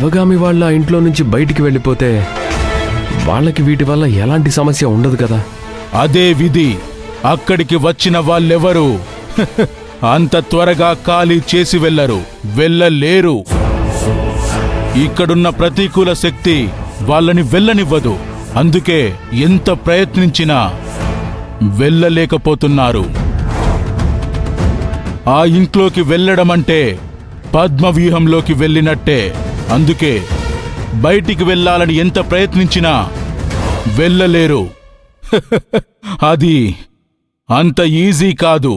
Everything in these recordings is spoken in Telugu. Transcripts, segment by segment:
శివగామి వాళ్ళ ఇంట్లో నుంచి బయటికి వెళ్ళిపోతే వాళ్ళకి వీటి వల్ల ఎలాంటి సమస్య ఉండదు కదా. అదే విధి. అక్కడికి వచ్చిన వాళ్ళెవరూ అంత త్వరగా ఖాళీ చేసి వెళ్ళలేరు. ఇక్కడున్న ప్రతికూల శక్తి వాళ్ళని వెళ్ళనివ్వదు. అందుకే ఎంత ప్రయత్నించినా వెళ్ళలేకపోతున్నారు. ఆ ఇంట్లోకి వెళ్ళడమంటే పద్మవ్యూహంలోకి వెళ్ళినట్టే. అందుకే బయటికి వెళ్ళాలని ఎంత ప్రయత్నించినా వెళ్ళలేరు. అది అంత ఈజీ కాదు.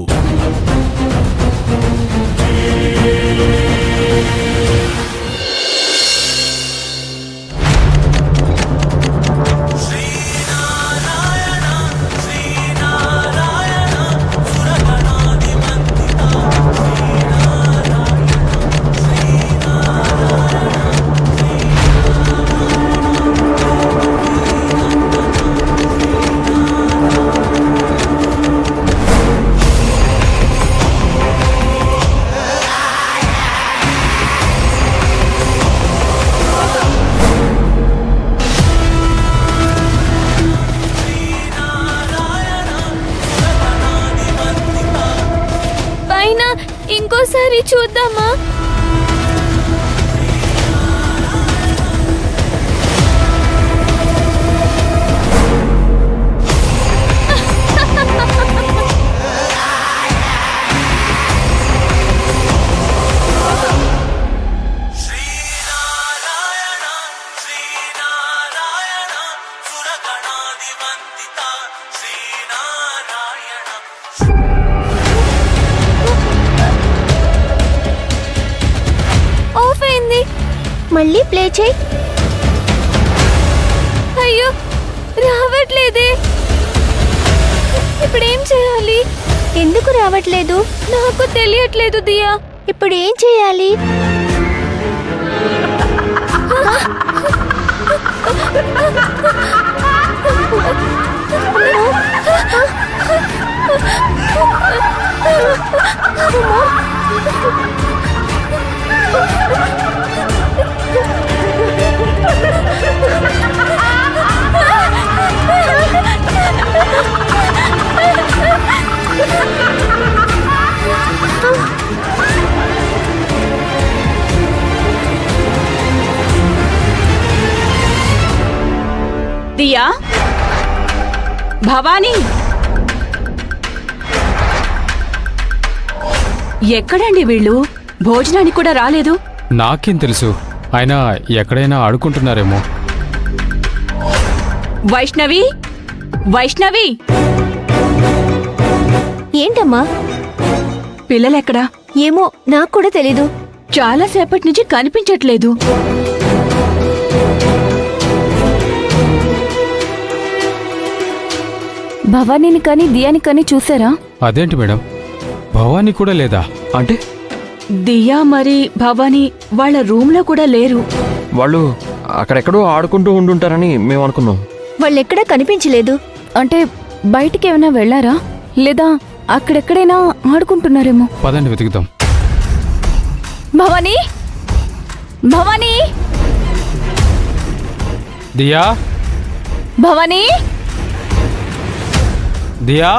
ఇంకోసారి చూద్దామా? మళ్ళీ ప్లే చేయి. అయ్యో రావట్లేదే. ఇప్పుడేం చేయాలి? ఎందుకు రావట్లేదు? నాకు తెలియట్లేదు దియా. ఇప్పుడు ఏం చేయాలి? దియా, భవానీ, ఎక్కడండి వీళ్ళు? భోజనానికి కూడా రాలేదు. నాకేం తెలుసు, ఆయన ఎక్కడైనా ఆడుకుంటున్నారేమో. వైష్ణవి, వైష్ణవి, ఏంటమ్మా? పిల్లలెక్కడా? ఏమో నాకు కూడా తెలీదు. చాలాసేపటి నుంచి కనిపించట్లేదు. భవానీని కానీ దియాని కానీ చూసారా? అదేంటి మేడం, భవానీ కూడా లేదా? అంటే దియా మరి భవానీ వాళ్ళ రూమ్లో కూడా లేరు. వాళ్ళు అక్కడెక్కడో ఆడుకుంటూ ఉండుంటారని మేము అనుకున్నాం. వాళ్ళెక్కడా కనిపించలేదు. అంటే బయటికి ఏమైనా వెళ్లారా, లేదా అక్కడెక్కడైనా ఆడుకుంటున్నారేమో. పదండి వెతుకుదాం. భవానీ, భవానీ, దియా, భవానీ, దియా,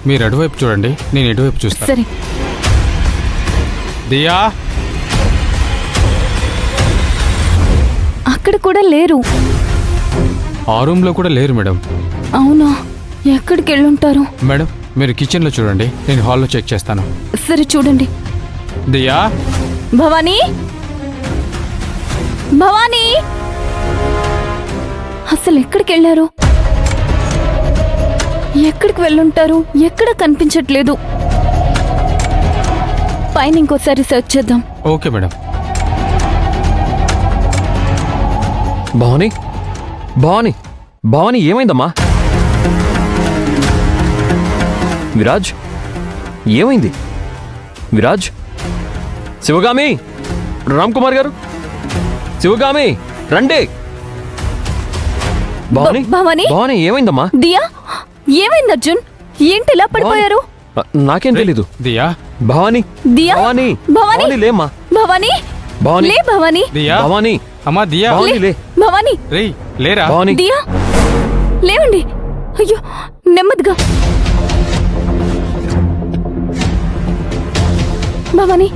మీరు అటువైపు చూడండి, నేను ఇటువైపు చూస్తాను. సరే. దియా, అక్కడ కూడా లేరు. ఆ రూమ్లో కూడా లేరు మేడం. అవునా, ఎక్కడికి వెళ్ళుంటారు? మేడం మీరు కిచెన్లో చూడండి, నేను హాల్లో చెక్ చేస్తాను. సరే చూడండి. దియా, భవానీ, భవానీ, అసలు ఎక్కడికి వెళ్ళారు? ఎక్కడికి వెళ్ళుంటారు? ఎక్కడ కనిపించట్లేదు. పైన ఇంకోసారి సెర్చ్ చేద్దాం. Okay madam. భవానీ, భవానీ, భవానీ ఏమైందమ్మా? విరాజ్, ఏమైంది? విరాజ్, శివగామి, రామ్ కుమార్ గారు, శివగామి రండి. భవానీ, భవానీ, భవానీ ఏమైందమ్మా? దియా, ఏమైంది అర్జున్? ఏంటి ఇలా పడిపోయారు? నాకేం తెలీదు. దియా, భవానీ, దియా, భవానీ, భవానీ, భవానీ లేమ్మా. భవానీ, భవాని లే భవానీ దియా భవాని అమ్మా దియా భవాని లే భవానీ రేయ్ లేరా భవాని దియా లేవండి. అయ్యో నెమ్మదిగా. భవానీ